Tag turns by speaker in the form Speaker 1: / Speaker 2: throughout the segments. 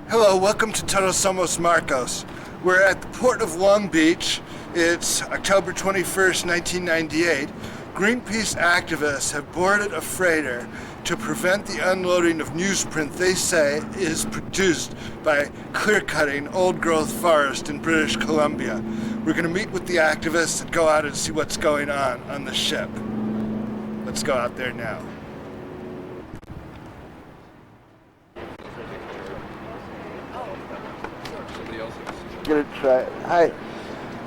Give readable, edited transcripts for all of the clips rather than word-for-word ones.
Speaker 1: Hello, welcome to Todos Somos Marcos. We're at the port of Long Beach. It's October 21st, 1998. Greenpeace activists have boarded a freighter to prevent the unloading of newsprint they say is produced by clear-cutting old-growth forest in British Columbia. We're going to meet with the activists and go out and see what's going on the ship. Let's go out there now. Gonna try it. Hi.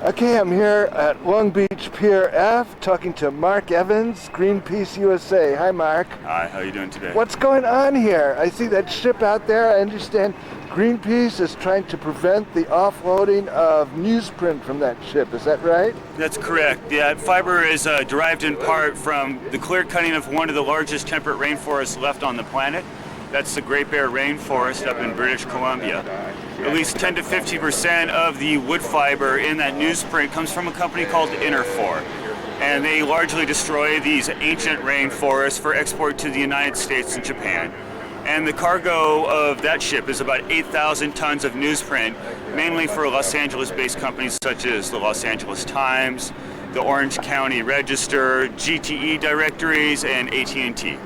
Speaker 1: Okay, I'm here at Long Beach Pier F talking to Mark Evans, Greenpeace USA. Hi, Mark.
Speaker 2: Hi, how are you doing today?
Speaker 1: What's going on here? I see that ship out there. I understand Greenpeace is trying to prevent the offloading of newsprint from that ship. Is that right?
Speaker 2: That's correct. Yeah, fiber is derived in part from the clear cutting of one of the largest temperate rainforests left on the planet. That's the Great Bear Rainforest up in British Columbia. At least 10 to 50% of the wood fiber in that newsprint comes from a company called Interfor. And they largely destroy these ancient rainforests for export to the United States and Japan. And the cargo of that ship is about 8,000 tons of newsprint, mainly for Los Angeles-based companies such as the Los Angeles Times, the Orange County Register, GTE Directories, and AT&T.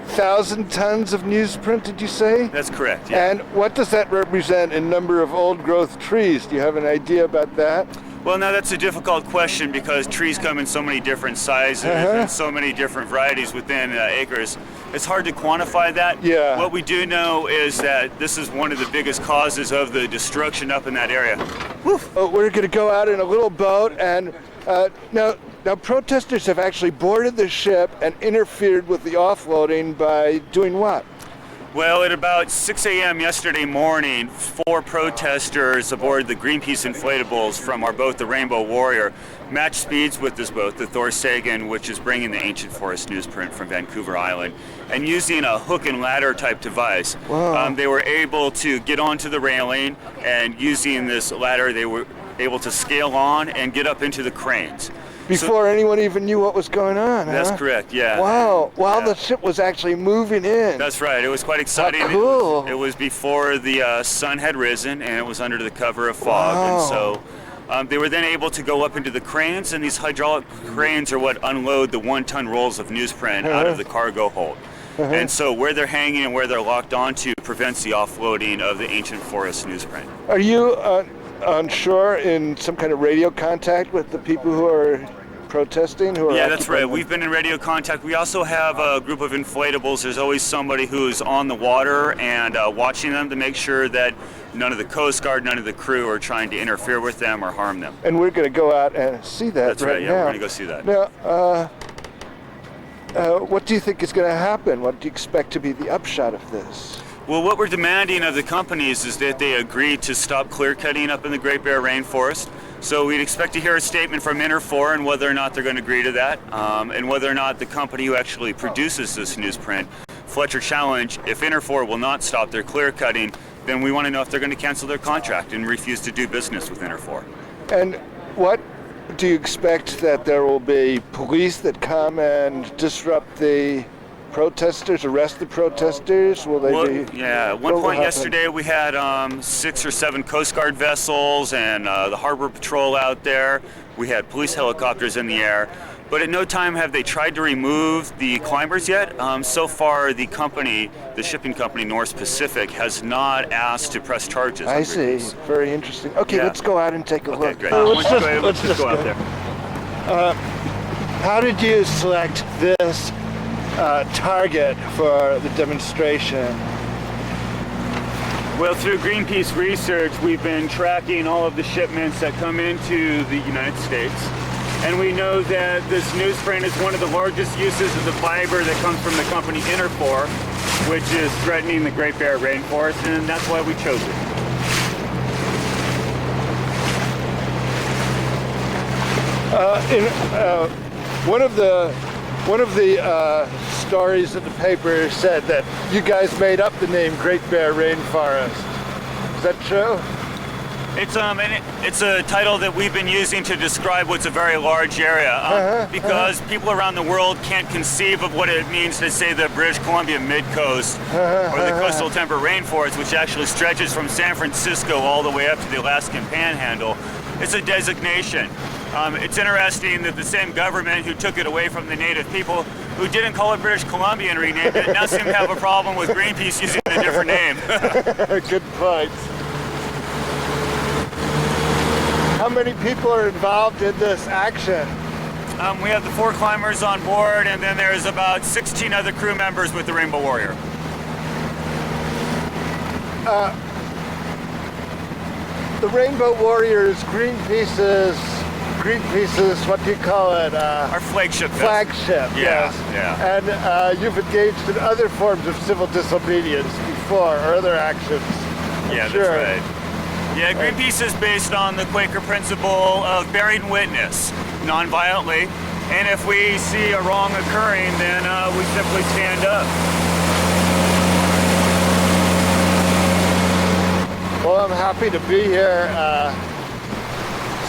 Speaker 1: 8,000 tons of newsprint, did you say?
Speaker 2: That's correct, yeah.
Speaker 1: And what does that represent in number of old-growth trees? Do you have an idea about that?
Speaker 2: Well, now that's a difficult question because trees come in so many different sizes and so many different varieties within acres. It's hard to quantify that.
Speaker 1: Yeah.
Speaker 2: What we do know is that this is one of the biggest causes of the destruction up in that area.
Speaker 1: Oh, we're going to go out in a little boat, and now protesters have actually boarded the ship and interfered with the offloading by doing what?
Speaker 2: Well, at about 6 a.m. yesterday morning, 4 protesters aboard the Greenpeace inflatables from our boat, the Rainbow Warrior, matched speeds with this boat, the Thor Sagan, which is bringing the ancient forest newsprint from Vancouver Island, and using a hook and ladder type device. They were able to get onto the railing, and using this ladder, they were able to scale on and get up into the cranes.
Speaker 1: Before anyone even knew what was going on,
Speaker 2: That's correct, yeah.
Speaker 1: Wow, while the ship was actually moving in.
Speaker 2: That's right, it was quite exciting.
Speaker 1: How cool.
Speaker 2: It was before the sun had risen, and it was under the cover of fog.
Speaker 1: Wow.
Speaker 2: And so they were then able to go up into the cranes, and these hydraulic cranes are what unload the 1-ton rolls of newsprint out of the cargo hold. And so where they're hanging and where they're locked onto prevents the offloading of the ancient forest newsprint.
Speaker 1: Are you on shore in some kind of radio contact with the people who are protesting?
Speaker 2: Yeah, that's right. We've been in radio contact. We also have a group of inflatables. There's always somebody who's on the water and watching them to make sure that none of the Coast Guard, none of the crew are trying to interfere with them or harm them.
Speaker 1: And we're going to go out and see that
Speaker 2: That's right, yeah,
Speaker 1: now.
Speaker 2: we're going to go see that.
Speaker 1: Now, what do you think is going to happen? What do you expect to be the upshot of this?
Speaker 2: Well, what we're demanding of the companies is that they agree to stop clear cutting up in the Great Bear Rainforest. So we'd expect to hear a statement from Interfor and whether or not they're going to agree to that, and whether or not the company who actually produces this newsprint, Fletcher Challenge, if Interfor will not stop their clear cutting, then we want to know if they're going to cancel their contract and refuse to do business with Interfor.
Speaker 1: And what do you expect, that there will be police that come and disrupt the protesters, arrest the protesters? Will they be?
Speaker 2: Yeah, at one point yesterday we had 6 or 7 Coast Guard vessels and the Harbor Patrol out there. We had police helicopters in the air. But at no time have they tried to remove the climbers yet. So far, the company, the shipping company, North Pacific, has not asked to press charges.
Speaker 1: I see. Very interesting. Okay, let's go out and take a look.
Speaker 2: Okay, great.
Speaker 1: Let's just
Speaker 2: go out there.
Speaker 1: How did you select this target for the demonstration?
Speaker 2: Well, through Greenpeace research, we've been tracking all of the shipments that come into the United States. And we know that this newsprint is one of the largest uses of the fiber that comes from the company Interfor, which is threatening the Great Bear Rainforest, and that's why we chose it.
Speaker 1: One of the stories in the paper said that you guys made up the name Great Bear Rainforest. Is that true?
Speaker 2: It's a title that we've been using to describe what's a very large area, because people around the world can't conceive of what it means to say the British Columbia mid-coast or the coastal temperate rainforest, which actually stretches from San Francisco all the way up to the Alaskan Panhandle. It's a designation. It's interesting that the same government who took it away from the native people, who didn't call it British Columbia and renamed it, now seem to have a problem with Greenpeace using a different name.
Speaker 1: Good point. How many people are involved in this action?
Speaker 2: We have the 4 climbers on board, and then there's about 16 other crew members with the Rainbow Warrior.
Speaker 1: The Rainbow Warrior is Greenpeace's, what do you call it?
Speaker 2: Our flagship.
Speaker 1: Flagship, yes.
Speaker 2: Yeah.
Speaker 1: And you've engaged in other forms of civil disobedience before, or other actions.
Speaker 2: Yeah,
Speaker 1: sure.
Speaker 2: That's right. Yeah, Greenpeace is based on the Quaker principle of bearing witness non-violently, and if we see a wrong occurring, then we simply stand up.
Speaker 1: Well, I'm happy to be here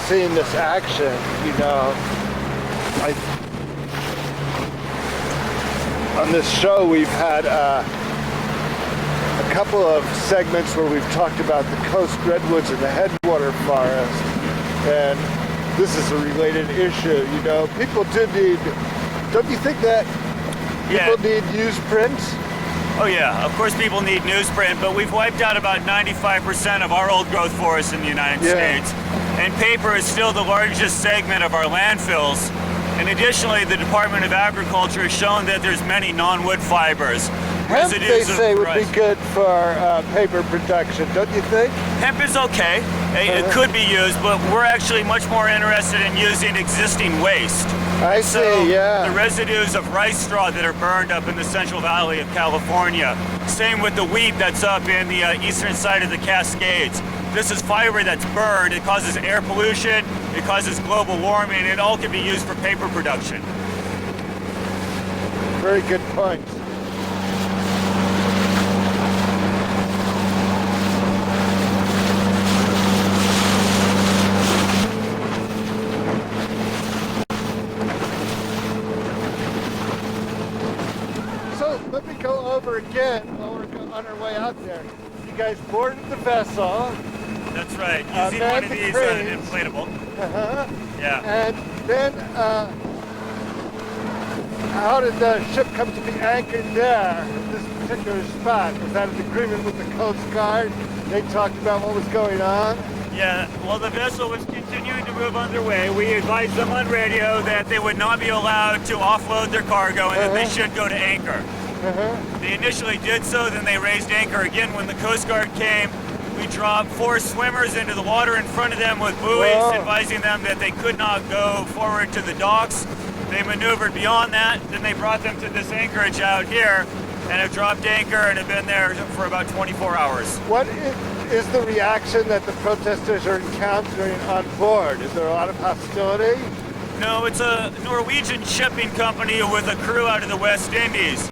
Speaker 1: seeing this action. You know, on this show we've had a couple of segments where we've talked about the coast redwoods and the headwater forest, and this is a related issue. You know, people do need, don't you think that people need newsprint?
Speaker 2: Oh yeah, of course people need newsprint, but we've wiped out about 95% of our old growth forests in the United States, and paper is still the largest segment of our landfills. And additionally, the Department of Agriculture has shown that there's many non-wood fibers.
Speaker 1: Hemp, they say, would be good for paper production, don't you think?
Speaker 2: Hemp is okay. It could be used, but we're actually much more interested in using existing waste.
Speaker 1: I see, yeah.
Speaker 2: The residues of rice straw that are burned up in the Central Valley of California. Same with the wheat that's up in the eastern side of the Cascades. This is fiber that's burned. It causes air pollution. It causes global warming. It all can be used for paper production.
Speaker 1: Very good point. So let me go over again while we're on our way out there. You guys boarded the vessel.
Speaker 2: That's right. Using one of these inflatable. Yeah.
Speaker 1: And then, how did the ship come to be anchored there at this particular spot? Was that an agreement with the Coast Guard? They talked about what was going on?
Speaker 2: Yeah, well, the vessel was continuing to move underway. We advised them on radio that they would not be allowed to offload their cargo and that they should go to anchor. They initially did so, then they raised anchor again when the Coast Guard came. We dropped 4 swimmers into the water in front of them with buoys, advising them that they could not go forward to the docks. They maneuvered beyond that, then they brought them to this anchorage out here and have dropped anchor and have been there for about 24 hours.
Speaker 1: What is the reaction that the protesters are encountering on board? Is there a lot of hostility?
Speaker 2: No, it's a Norwegian shipping company with a crew out of the West Indies.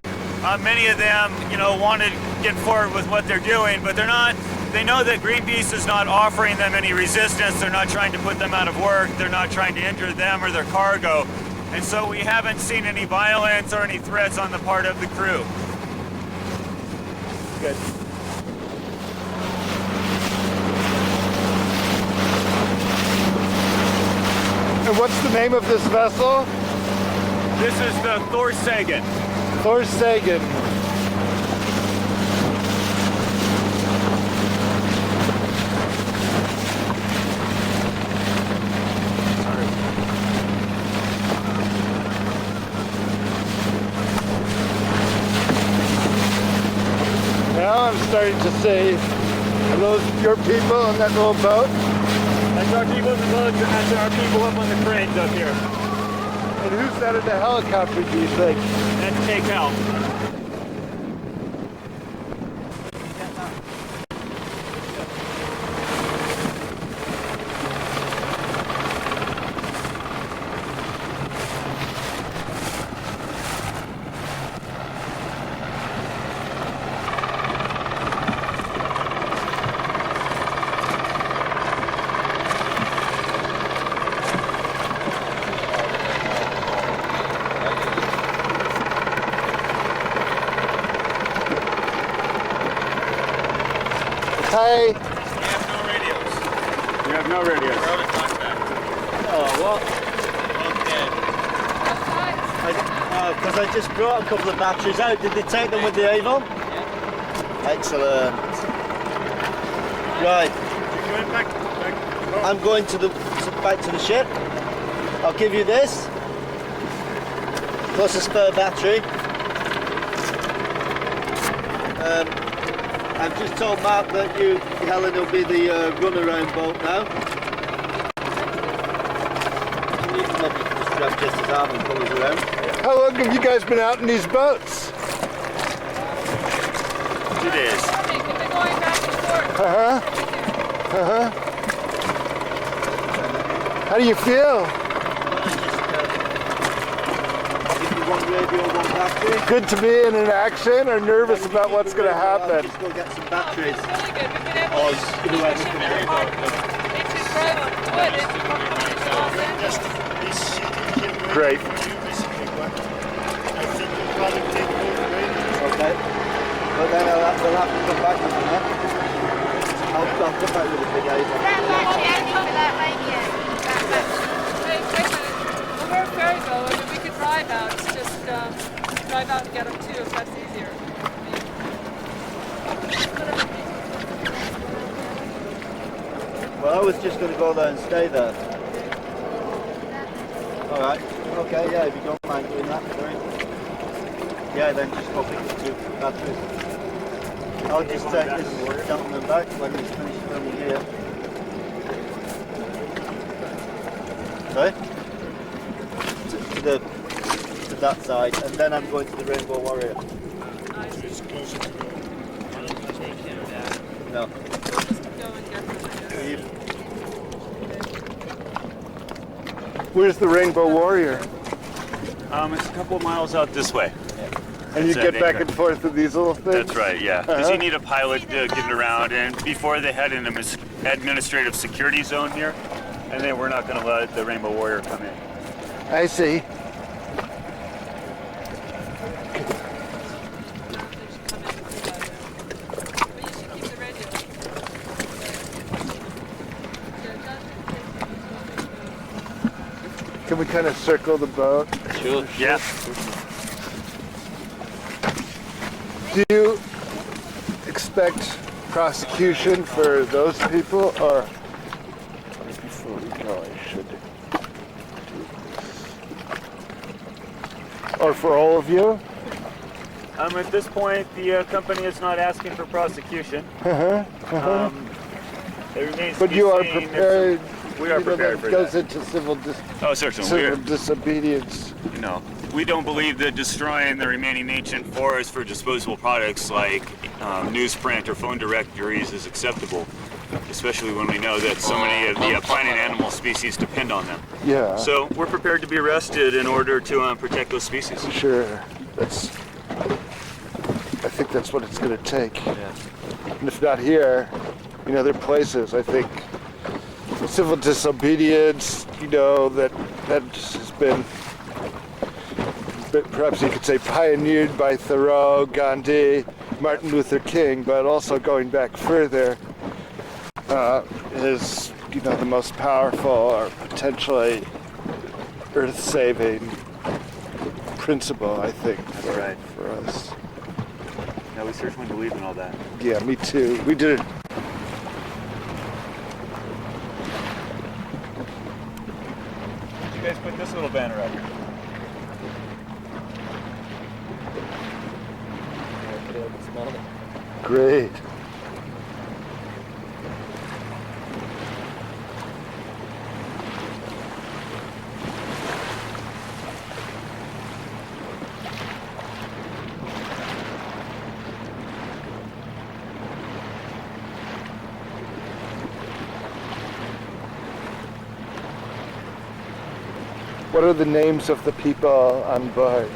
Speaker 2: Many of them, want to get forward with what they're doing, but they're not. They know that Greenpeace is not offering them any resistance. They're not trying to put them out of work. They're not trying to injure them or their cargo. And so we haven't seen any violence or any threats on the part of the crew.
Speaker 1: Good. And what's the name of this vessel?
Speaker 2: This is the Thorsagen.
Speaker 1: Thorsagen. Now I'm starting to see, are those your people on that little boat?
Speaker 2: That's our people in the boat, that's our people up on the cranes up here.
Speaker 1: And who's that in the helicopter, do you think?
Speaker 2: That's Take Help.
Speaker 1: Hi.
Speaker 2: We have no radios.
Speaker 3: We're out of contact.
Speaker 4: Oh, what?
Speaker 3: Okay.
Speaker 4: Because I just brought a couple of batteries out. Did they take them with the Avon? Excellent. Right.
Speaker 3: You're going back.
Speaker 4: I'm going back to the ship. I'll give you this. Plus a spare battery. I've just told Mark that Helen, will be the runaround boat now. You can maybe just grab Jess's arm and pull us around.
Speaker 1: How long have you guys been out in these boats?
Speaker 2: 2 days.
Speaker 1: How do you feel?
Speaker 4: Give you one radio, one battery.
Speaker 1: Good to be in an action or nervous about what's going to happen?
Speaker 4: Just go get some batteries.
Speaker 1: Great.
Speaker 3: I think you'll probably take over.
Speaker 4: Okay. But then we'll have to come back with them, huh? I'll come back with the big Avon.
Speaker 5: We're a ferry boat, and we could drive out. It's just drive out and get them too, if that's easier.
Speaker 4: Well, I was just going to go there and stay there. All right. Okay. Yeah. If you don't mind doing that, great. Yeah. Then just go pick up 2 batteries. I'll just take this gentleman back when he's finished filming here. Sorry? To that side, and then I'm going to the Rainbow Warrior. No.
Speaker 1: Where's the Rainbow Warrior?
Speaker 2: It's a couple of miles out this way.
Speaker 1: And you
Speaker 2: It's
Speaker 1: get
Speaker 2: at
Speaker 1: back
Speaker 2: anchor.
Speaker 1: and forth with these little things?
Speaker 2: That's right, yeah. Because you need a pilot to get it around, and before they had an administrative security zone here, and then we're not going to let the Rainbow Warrior come in.
Speaker 1: I see. Can we kind of circle the boat?
Speaker 4: Sure.
Speaker 2: Yeah.
Speaker 1: Do you expect prosecution for those people, or before we go, I should do this. Or for all of you?
Speaker 2: At this point, the company is not asking for prosecution. It remains to
Speaker 1: But
Speaker 2: be
Speaker 1: you are
Speaker 2: seen if-
Speaker 1: prepared.
Speaker 2: We are prepared
Speaker 1: that
Speaker 2: for
Speaker 1: goes
Speaker 2: that.
Speaker 1: into civil
Speaker 2: Oh, certainly.
Speaker 1: disobedience.
Speaker 2: No, we don't believe that destroying the remaining ancient forest for disposable products like newsprint or phone directories is acceptable, especially when we know that so many of the plant and animal species depend on them.
Speaker 1: Yeah.
Speaker 2: So we're prepared to be arrested in order to protect those species.
Speaker 1: Sure. I think that's what it's going to take.
Speaker 4: Yeah.
Speaker 1: And if not here, in other places, I think civil disobedience, that has been, perhaps you could say, pioneered by Thoreau, Gandhi, Martin Luther King, but also going back further, is, the most powerful or potentially earth-saving principle, I think,
Speaker 2: right.
Speaker 1: for us.
Speaker 2: No, we certainly believe in all that.
Speaker 1: Yeah, me too. We did it.
Speaker 2: You guys put this little banner up here.
Speaker 1: Great. What are the names of the people on board?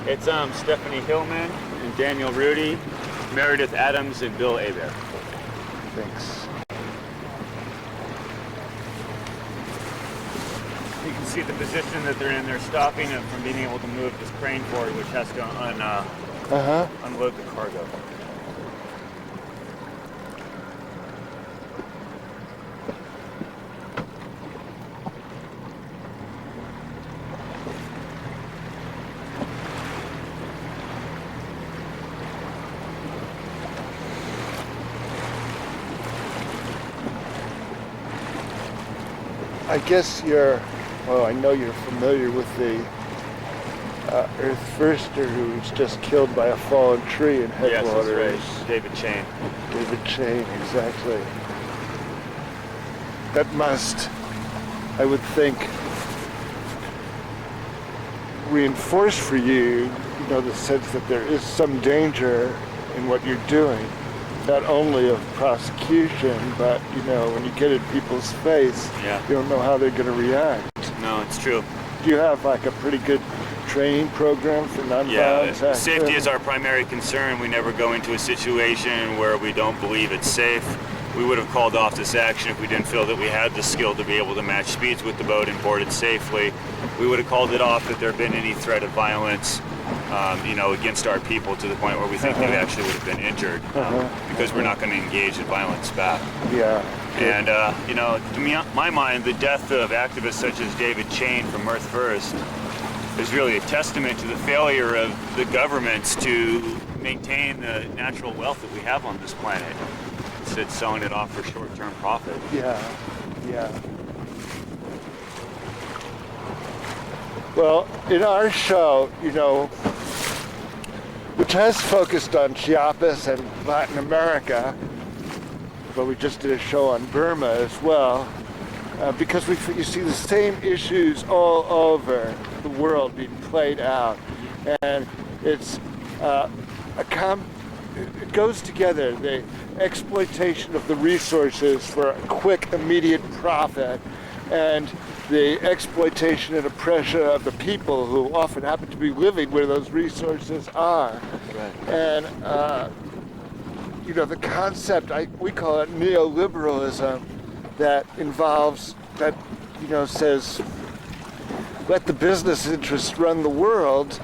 Speaker 2: It's Stephanie Hillman and Daniel Rudy, Meredith Adams, and Bill Hebert.
Speaker 1: Thanks. You can
Speaker 2: see the position that they're in. They're stopping it from being able to move this crane forward, which has to unload the cargo.
Speaker 1: I guess I know you're familiar with the Earth Firster who was just killed by a fallen tree in Headwaters.
Speaker 2: Yes, that's right. David Chain.
Speaker 1: David Chain, exactly. That must, I would think, reinforce for you, the sense that there is some danger in what you're doing. Not only of prosecution, but when you get in people's face, you don't know how they're going to react.
Speaker 2: No, it's true.
Speaker 1: Do you have like a pretty good training program for nonviolence action?
Speaker 2: Safety is our primary concern. We never go into a situation where we don't believe it's safe. We would have called off this action if we didn't feel that we had the skill to be able to match speeds with the boat and board it safely. We would have called it off if there had been any threat of violence, against our people to the point where we think they actually would have been injured, because we're not going to engage in violence back.
Speaker 1: Yeah.
Speaker 2: And, to my mind, the death of activists such as David Chain from Earth First is really a testament to the failure of the governments to maintain the natural wealth that we have on this planet, instead of selling it off for short-term profit.
Speaker 1: Yeah. Well, in our show, which has focused on Chiapas and Latin America, but we just did a show on Burma as well, because you see the same issues all over the world being played out, and it goes together, the exploitation of the resources for a quick, immediate profit, and the exploitation and oppression of the people who often happen to be living where those resources are.
Speaker 2: Right.
Speaker 1: And, the concept, we call it neoliberalism, that involves, says, let the business interests run the world.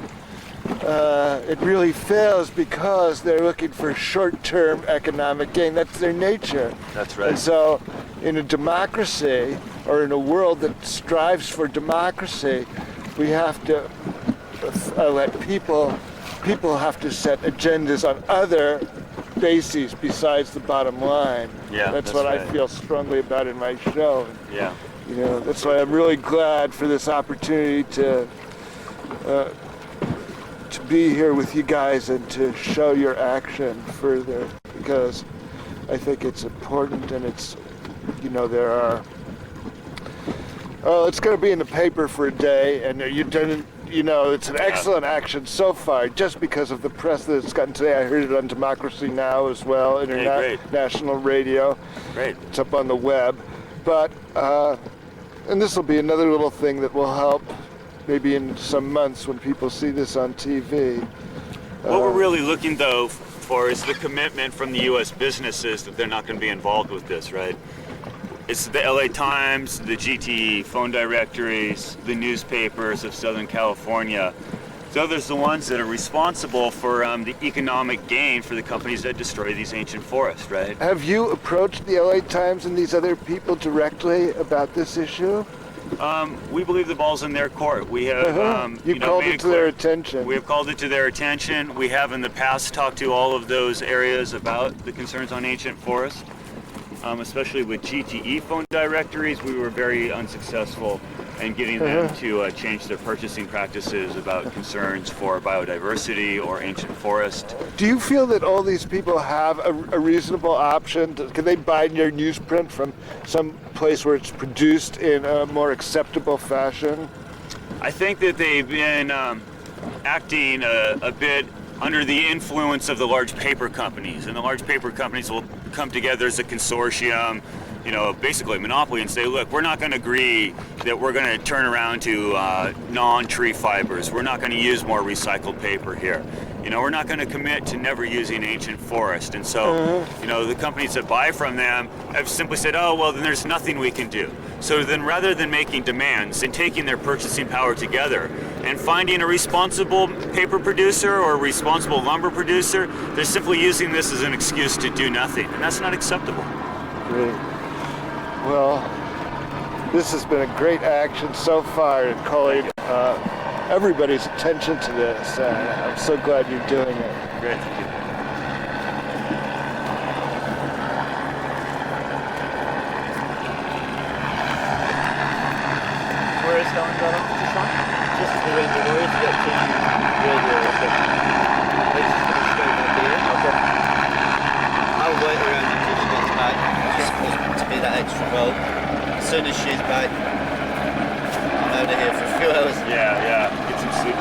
Speaker 1: It really fails because they're looking for short-term economic gain. That's their nature.
Speaker 2: That's right.
Speaker 1: And so in a democracy, or in a world that strives for democracy, we have to let people have to set agendas on other bases besides the bottom line.
Speaker 2: Yeah,
Speaker 1: that's what
Speaker 2: right.
Speaker 1: I feel strongly about in my show.
Speaker 2: Yeah.
Speaker 1: That's why I'm really glad for this opportunity to be here with you guys and to show your action further, because I think it's important, and it's, there are, it's going to be in the paper for a day, and you didn't, it's an excellent action so far, just because of the press that it's gotten today. I heard it on Democracy Now! As well, international radio.
Speaker 2: Great.
Speaker 1: It's up on the web, but, and this will be another little thing that will help maybe in some months when people see this on TV.
Speaker 2: What we're really looking, though, for is the commitment from the U.S. businesses that they're not going to be involved with this, right? It's the LA Times, the GTE phone directories, the newspapers of Southern California. So there's the ones that are responsible for the economic gain for the companies that destroy these ancient forests, right?
Speaker 1: Have you approached the LA Times and these other people directly about this issue?
Speaker 2: We believe the ball's in their court. We have,
Speaker 1: you called it to their attention.
Speaker 2: We have called it to their attention. We have in the past talked to all of those areas about the concerns on ancient forests, especially with GTE phone directories. We were very unsuccessful in getting them to change their purchasing practices about concerns for biodiversity or ancient forest.
Speaker 1: Do you feel that all these people have a reasonable option? Can they buy your newsprint from some place where it's produced in a more acceptable fashion?
Speaker 2: I think that they've been acting a bit under the influence of the large paper companies, and the large paper companies will come together as a consortium, basically a monopoly, and say, look, we're not going to agree that we're going to turn around to non-tree fibers. We're not going to use more recycled paper here. We're not going to commit to never using ancient forest. And so, the companies that buy from them have simply said, oh, well, then there's nothing we can do. So then rather than making demands and taking their purchasing power together and finding a responsible paper producer or a responsible lumber producer, they're simply using this as an excuse to do nothing. And that's not acceptable.
Speaker 1: Great. Well, this has been a great action so far in calling everybody's attention to this. I'm so glad you're doing it.
Speaker 2: Great.
Speaker 4: Where is that one going on to, Sean? Just to the radio to get to radio. Okay. It's just going to straight up here. Okay. I'll wait around until she gets back. Just supposed to be that extra roll. As soon as she's back, I'm out of here for a few hours.
Speaker 2: Yeah. Get some sleep.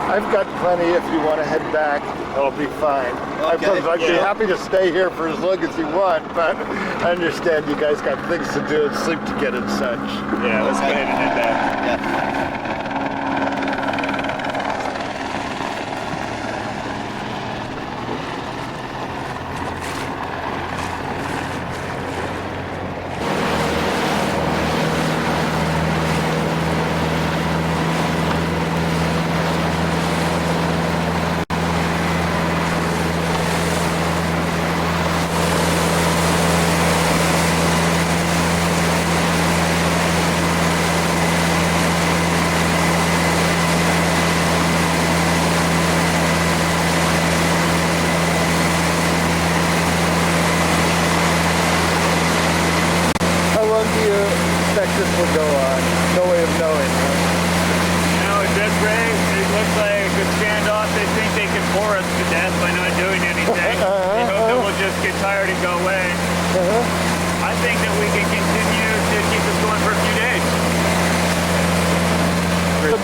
Speaker 1: I've got plenty if you want to head back. I'll be fine.
Speaker 4: Okay,
Speaker 1: I'd be happy to stay here for as long as you want, but I understand you guys got things to do and sleep to get and such.
Speaker 2: Yeah, let's go ahead and head back.
Speaker 4: Yeah.
Speaker 1: How long do you expect this will go on? No way of knowing, huh?
Speaker 2: You know, at this rate, it looks like a good standoff. They think they can bore us to death by not doing anything. They hope that we'll just get tired and go away. I think that we can continue to keep this going for a few days.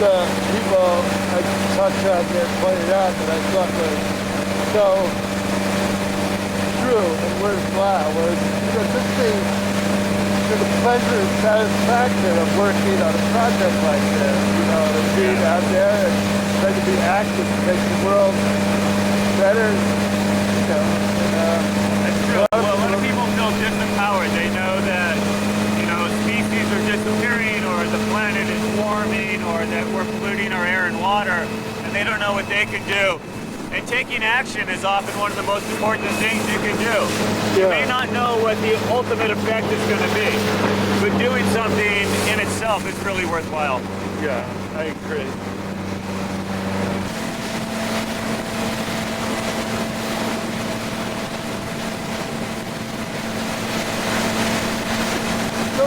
Speaker 1: The people I talked to out there pointed out that I thought was so true and worthwhile was, just the pleasure and satisfaction of working on a project like this, to be out there and trying to be active to make the world better,
Speaker 2: That's true. Well, a lot of people feel disempowered. They know that, species are disappearing or the planet is warming or that we're polluting our air and water, and they don't know what they can do. And taking action is often one of the most important things you can do. You may not know what the ultimate effect is going to be, but doing something in itself is really worthwhile.
Speaker 1: Yeah, I agree. So,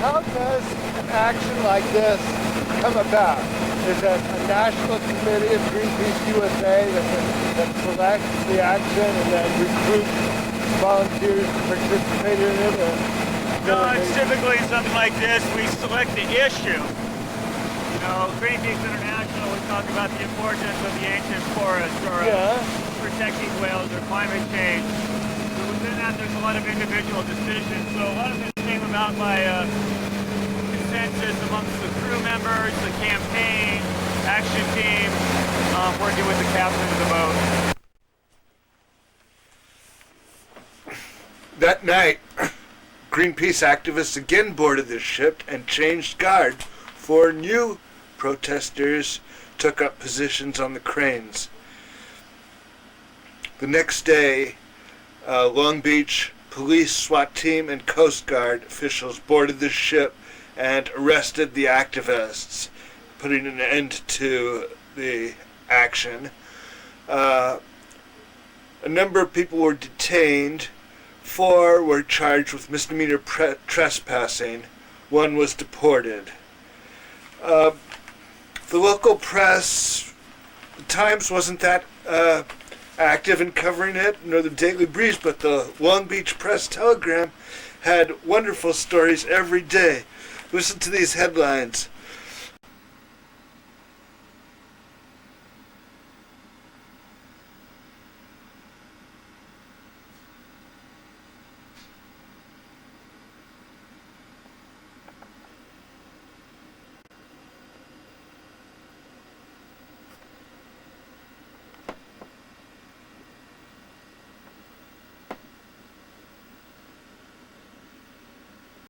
Speaker 1: how does an action like this come about? Is it a national committee of Greenpeace USA that selects the action and then recruits volunteers to participate in it?
Speaker 2: No, it's typically something like this. We select the issue. Greenpeace International would talk about the importance of the ancient forest or protecting whales or climate change. So within that, there's a lot of individual decisions. So a lot of this came about by consensus amongst the crew members, the campaign, action team, working with the captain of the boat.
Speaker 1: That night, Greenpeace activists again boarded the ship and changed guard. 4 new protesters took up positions on the cranes. The next day, Long Beach police, SWAT team, and Coast Guard officials boarded the ship and arrested the activists, putting an end to the action. A number of people were detained. 4 were charged with misdemeanor trespassing. 1 was deported. The local press, the Times wasn't that active in covering it, nor the Daily Breeze, but the Long Beach Press-Telegram had wonderful stories every day. Listen to these headlines.